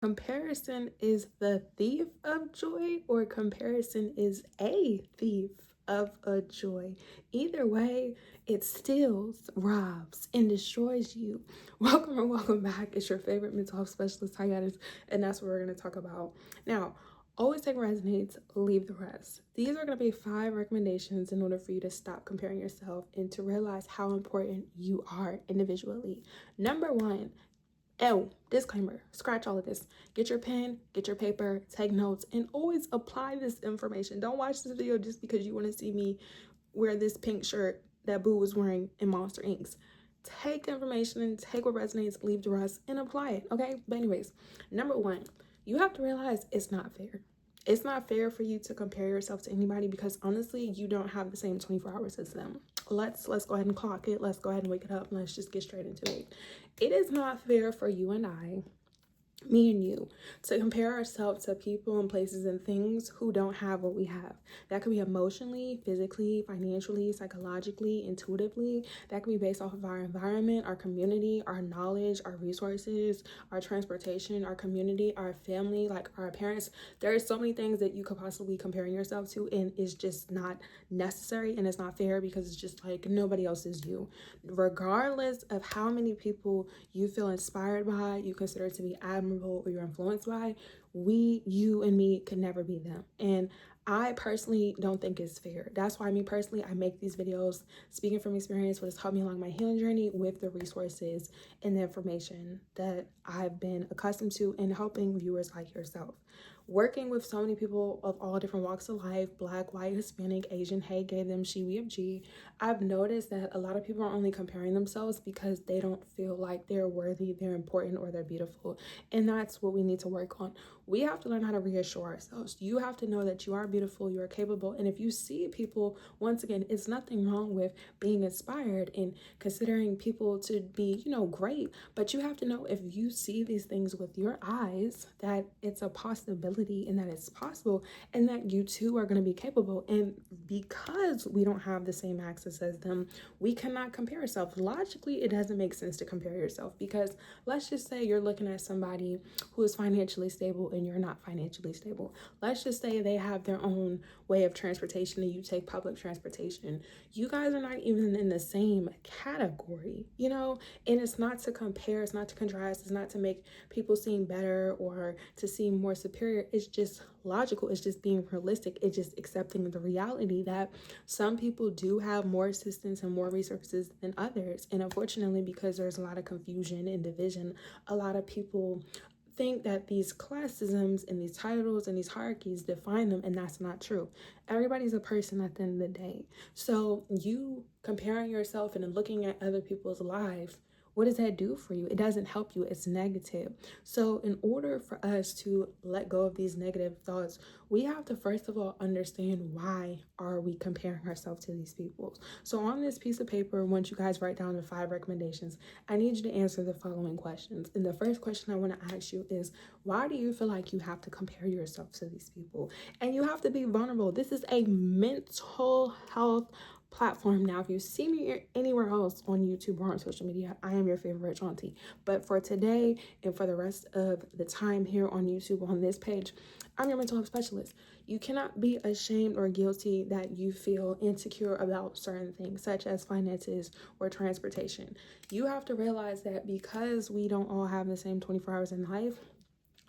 Comparison is the thief of joy, or comparison is a thief of a joy. Either way, it steals, robs, and destroys you. Welcome or welcome back. It's your favorite mental health specialist, Hyatus, and that's what we're going to talk about. Now, always take what resonates, leave the rest. These are going to be 5 recommendations in order for you to stop comparing yourself and to realize how important you are individually. Number 1, oh, disclaimer, scratch all of this. Get your pen, get your paper, take notes, and always apply this information. Don't watch this video just because you want to see me wear this pink shirt that Boo was wearing in Monster Inc.'s. Take the information and take what resonates, leave the rest, and apply it, okay? But anyways, number 1, you have to realize it's not fair. It's not fair for you to compare yourself to anybody because honestly, you don't have the same 24 hours as them. Let's go ahead and clock it. Let's go ahead and wake it up. And let's just get straight into it. It is not fair for you and I, me and you, to compare ourselves to people and places and things who don't have what we have. That could be emotionally, physically, financially, psychologically, intuitively. That could be based off of our environment, our community, our knowledge, our resources, our transportation, our community, our family, like our parents. There are so many things that you could possibly be comparing yourself to, and it's just not necessary and it's not fair because it's just like nobody else is you. Regardless of how many people you feel inspired by, you consider to be admirable, or you're influenced by, you and me could never be them. And I personally don't think it's fair. That's why me personally, I make these videos speaking from experience, what has helped me along my healing journey with the resources and the information that I've been accustomed to and helping viewers like yourself. Working with so many people of all different walks of life, Black, white, Hispanic, Asian, hey, gay, them, she, we, of G, I've noticed that a lot of people are only comparing themselves because they don't feel like they're worthy, they're important, or they're beautiful. And that's what we need to work on. We have to learn how to reassure ourselves. You have to know that you are beautiful, you are capable. And if you see people, once again, it's nothing wrong with being inspired and considering people to be, great. But you have to know, if you see these things with your eyes, that it's a possibility and that it's possible and that you too are going to be capable. And because we don't have the same access as them, we cannot compare ourselves. Logically, it doesn't make sense to compare yourself because let's just say you're looking at somebody who is financially stable and you're not financially stable. Let's just say they have their own way of transportation and you take public transportation. You guys are not even in the same category, and it's not to compare, it's not to contrast, it's not to make people seem better or to seem more superior. It's just logical. It's just being realistic. It's just accepting the reality that some people do have more assistance and more resources than others. And unfortunately, because there's a lot of confusion and division, a lot of people think that these classisms and these titles and these hierarchies define them, and that's not true. Everybody's a person at the end of the day. So you comparing yourself and looking at other people's lives, what does that do for you? It doesn't help you. It's negative. So in order for us to let go of these negative thoughts, we have to first of all understand, why are we comparing ourselves to these people? So on this piece of paper, once you guys write down the 5 recommendations, I need you to answer the following questions. And the first question I want to ask you is, why do you feel like you have to compare yourself to these people? And you have to be vulnerable. This is a mental health platform. Now, if you see me anywhere else on YouTube or on social media, I am your favorite rich auntie. But for today and for the rest of the time here on YouTube on this page, I'm your mental health specialist. You cannot be ashamed or guilty that you feel insecure about certain things, such as finances or transportation. You have to realize that because we don't all have the same 24 hours in life,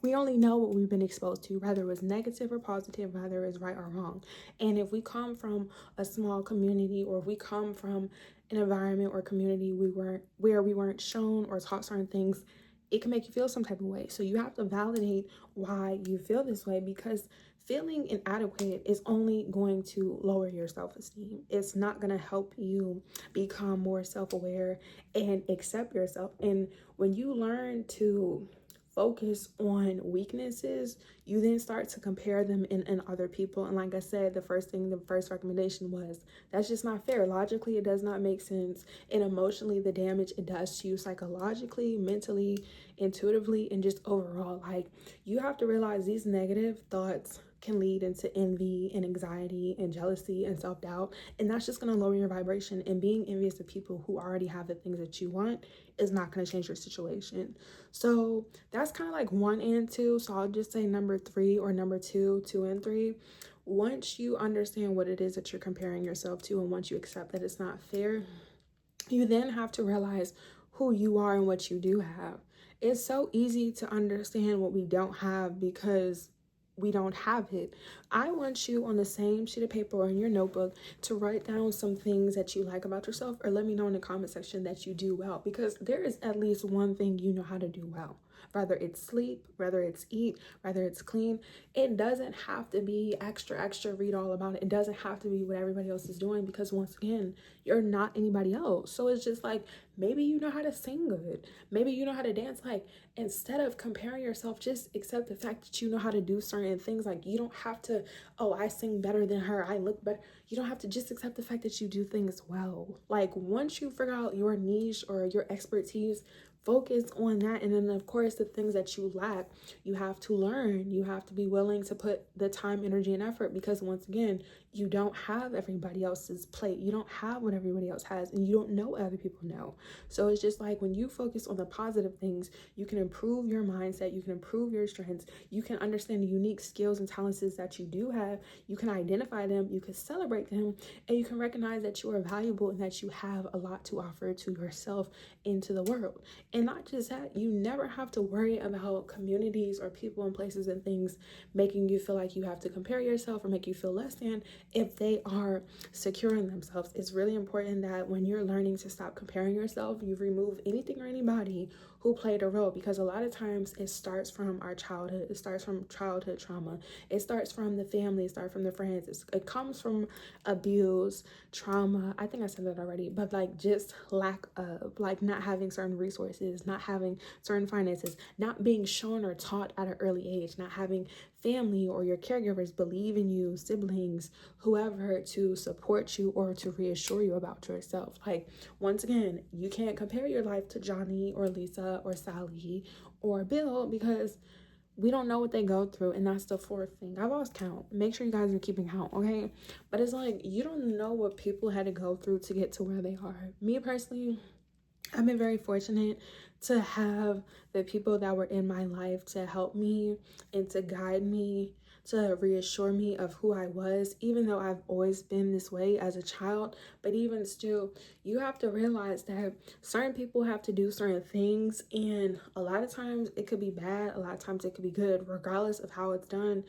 we only know what we've been exposed to, whether it was negative or positive, whether it's right or wrong. And if we come from a small community, or if we come from an environment or community where we weren't shown or taught certain things, it can make you feel some type of way. So you have to validate why you feel this way, because feeling inadequate is only going to lower your self-esteem. It's not going to help you become more self-aware and accept yourself. And when you learn to focus on weaknesses, you then start to compare them in other people. And like I said, the first recommendation was, that's just not fair. Logically, it does not make sense. And emotionally, the damage it does to you psychologically, mentally, intuitively, and just overall, like, you have to realize these negative thoughts can lead into envy and anxiety and jealousy and self-doubt, and that's just going to lower your vibration. And being envious of people who already have the things that you want is not going to change your situation. So that's kind of like 1 and 2. So I'll just say number 3 or number 2, 2 and 3. Once you understand what it is that you're comparing yourself to, and once you accept that it's not fair, you then have to realize who you are and what you do have. It's so easy to understand what we don't have because we don't have it. I want you on the same sheet of paper or in your notebook to write down some things that you like about yourself, or let me know in the comment section that you do well, because there is at least one thing you know how to do well. Whether it's sleep, whether it's eat, whether it's clean, it doesn't have to be extra, read all about it. It doesn't have to be what everybody else is doing, because once again, you're not anybody else. So it's just like, maybe you know how to sing good. Maybe you know how to dance. Like, instead of comparing yourself, just accept the fact that you know how to do certain things. Like, you don't have to, oh, I sing better than her, I look better. You don't have to, just accept the fact that you do things well. Like, once you figure out your niche or your expertise, focus on that. And then of course, the things that you lack, you have to learn. You have to be willing to put the time, energy, and effort, because once again, you don't have everybody else's plate. You don't have what everybody else has, and you don't know what other people know. So it's just like, when you focus on the positive things, you can improve your mindset, you can improve your strengths, you can understand the unique skills and talents that you do have, you can identify them, you can celebrate them, and you can recognize that you are valuable and that you have a lot to offer to yourself and to the world. And not just that, you never have to worry about communities or people and places and things making you feel like you have to compare yourself or make you feel less than, if they are securing themselves. It's really important that when you're learning to stop comparing yourself, you remove anything or anybody who played a role, because a lot of times it starts from our childhood. It starts from childhood trauma. It starts from the family, it starts from the friends. It comes from abuse, trauma. I think I said that already, but like, just lack of, like, not having certain resources, not having certain finances, not being shown or taught at an early age, not having family or your caregivers believe in you, siblings, whoever, to support you or to reassure you about yourself. Like, once again, you can't compare your life to Johnny or Lisa or Sally or Bill, because we don't know what they go through. And that's the 4th thing. I've lost count. Make sure you guys are keeping count, okay? But it's like, you don't know what people had to go through to get to where they are. Me personally, I've been very fortunate to have the people that were in my life to help me and to guide me, to reassure me of who I was, even though I've always been this way as a child. But even still, you have to realize that certain people have to do certain things, and a lot of times it could be bad, a lot of times it could be good, regardless of how it's done.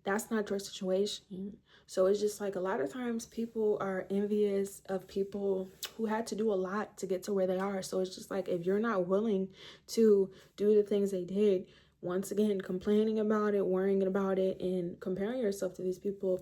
That's not your situation. So it's just like, a lot of times people are envious of people who had to do a lot to get to where they are. So it's just like, if you're not willing to do the things they did, once again, complaining about it, worrying about it, and comparing yourself to these people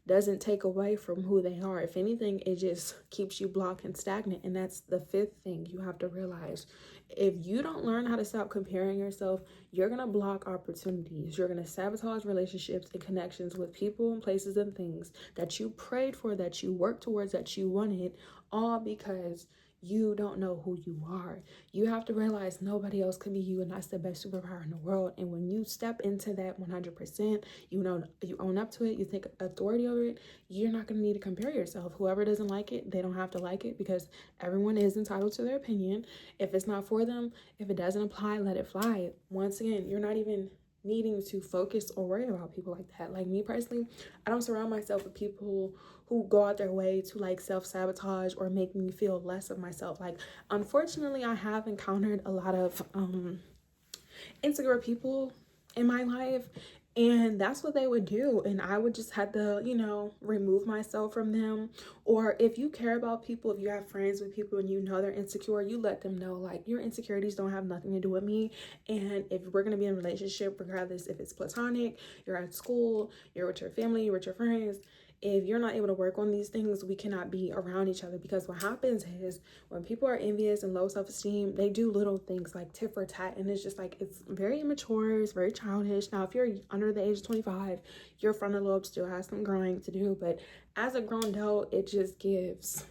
doesn't take away from who they are. If anything, it just keeps you blocked and stagnant. And that's the 5th thing you have to realize. If you don't learn how to stop comparing yourself, you're going to block opportunities. You're going to sabotage relationships and connections with people and places and things that you prayed for, that you worked towards, that you wanted, all because you don't know who you are. You have to realize nobody else can be you, and that's the best superpower in the world. And when you step into that 100%, you own up to it, you take authority over it, you're not going to need to compare yourself. Whoever doesn't like it, they don't have to like it, because everyone is entitled to their opinion. If it's not for them, if it doesn't apply, let it fly. Once again, you're not even needing to focus or worry about people like that. Like, me personally, I don't surround myself with people who go out their way to like self-sabotage or make me feel less of myself. Like, unfortunately, I have encountered a lot of insecure people in my life, and that's what they would do, and I would just have to, remove myself from them. Or if you care about people, if you have friends with people and you know they're insecure, you let them know, like, your insecurities don't have nothing to do with me. And if we're going to be in a relationship, regardless if it's platonic, you're at school, you're with your family, you're with your friends, if you're not able to work on these things, we cannot be around each other. Because what happens is, when people are envious and low self-esteem, they do little things like tit for tat, and it's just like, it's very immature, it's very childish. Now, if you're under the age of 25, your frontal lobe still has some growing to do, but as a grown adult, it just gives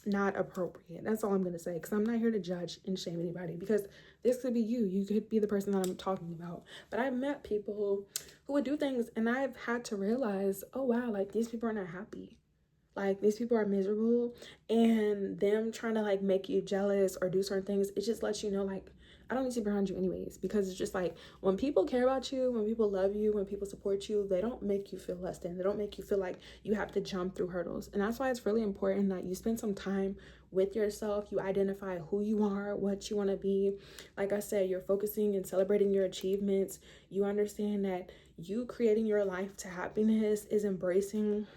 not appropriate. That's all I'm going to say, because I'm not here to judge and shame anybody, because This could be you. You could be the person that I'm talking about. But I've met people who would do things, and I've had to realize, oh wow, like these people are not happy. Like these people are miserable, and them trying to like make you jealous or do certain things, it just lets you know like I don't need to be around you anyways, because it's just like when people care about you, when people love you, when people support you, they don't make you feel less than. They don't make you feel like you have to jump through hurdles. And that's why it's really important that you spend some time with yourself. You identify who you are, what you want to be. Like I said, you're focusing and celebrating your achievements. You understand that you creating your life to happiness is embracing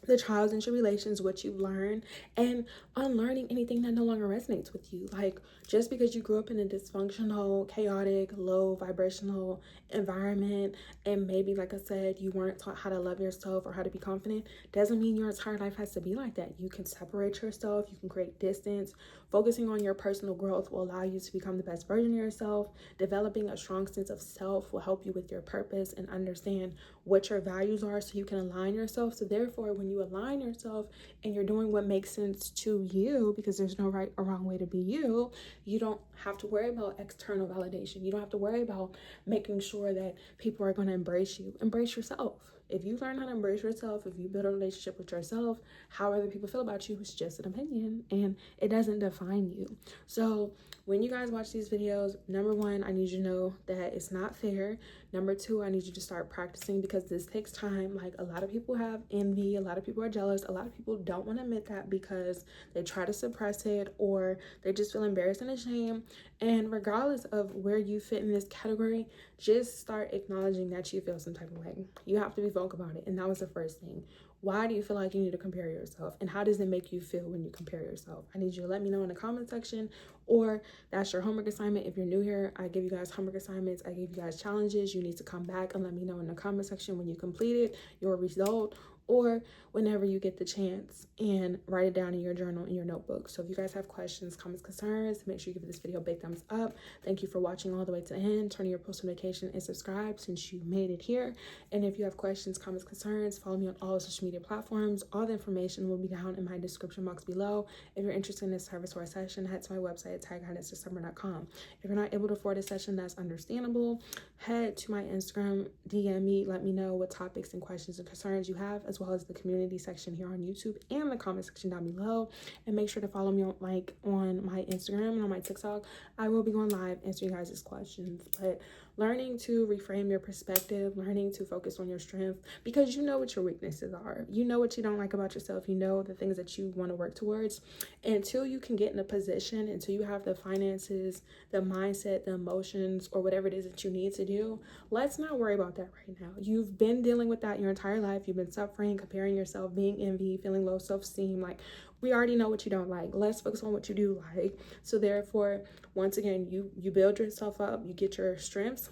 the trials and tribulations, what you've learned, and unlearning anything that no longer resonates with you. Like, just because you grew up in a dysfunctional, chaotic, low vibrational environment, and maybe, like I said, you weren't taught how to love yourself or how to be confident, doesn't mean your entire life has to be like that. You can separate yourself, you can create distance. Focusing on your personal growth will allow you to become the best version of yourself. Developing a strong sense of self will help you with your purpose and understand what your values are so you can align yourself. So therefore, when you align yourself and you're doing what makes sense to you, because there's no right or wrong way to be you, you don't have to worry about external validation. You don't have to worry about making sure that people are going to embrace you. Embrace yourself. If you learn how to embrace yourself, if you build a relationship with yourself, how other people feel about you is just an opinion, and it doesn't define you. So when you guys watch these videos, number one, I need you to know that it's not fair. Number two, I need you to start practicing, because this takes time. Like, a lot of people have envy, a lot of people are jealous, a lot of people don't want to admit that because they try to suppress it, or they just feel embarrassed and ashamed. And regardless of where you fit in this category, just start acknowledging that you feel some type of way. You have to be vocal about it. And that was the first thing. Why do you feel like you need to compare yourself? And how does it make you feel when you compare yourself? I need you to let me know in the comment section, or that's your homework assignment. If you're new here, I give you guys homework assignments. I give you guys challenges. You need to come back and let me know in the comment section when you completed your result, or whenever you get the chance, and write it down in your journal, in your notebook. So if you guys have questions, comments, concerns, make sure you give this video a big thumbs up. Thank you for watching all the way to the end. Turn on your post notification and subscribe since you made it here. And if you have questions, comments, concerns, follow me on all social media platforms. All the information will be down in my description box below. If you're interested in this service or a session, head to my website at tagguidance.com. If you're not able to afford a session, that's understandable. Head to my Instagram, DM me, let me know what topics and questions and concerns you have, as well as the community section here on YouTube and the comment section down below. And make sure to follow me on my Instagram and on my TikTok. I will be going live answering you guys' questions. But learning to reframe your perspective, learning to focus on your strength, because you know what your weaknesses are. You know what you don't like about yourself. You know the things that you want to work towards. Until you can get in a position, until you have the finances, the mindset, the emotions, or whatever it is that you need to do, let's not worry about that right now. You've been dealing with that your entire life. You've been suffering, comparing yourself, being envy, feeling low self-esteem. Like, we already know what you don't like. Let's focus on what you do like. So therefore, once again, you build yourself up, you get your strengths.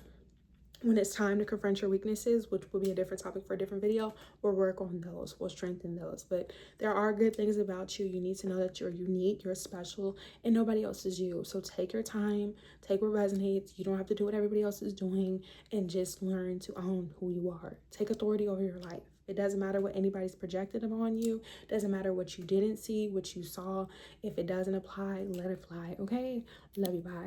When it's time to confront your weaknesses, which will be a different topic for a different video, we'll work on those, we'll strengthen those. But there are good things about you. You need to know that you're unique, you're special, and nobody else is you. So take your time, take what resonates. You don't have to do what everybody else is doing, and just learn to own who you are. Take authority over your life. It doesn't matter what anybody's projected upon you. It doesn't matter what you didn't see, what you saw. If it doesn't apply, let it fly, okay? Love you, bye.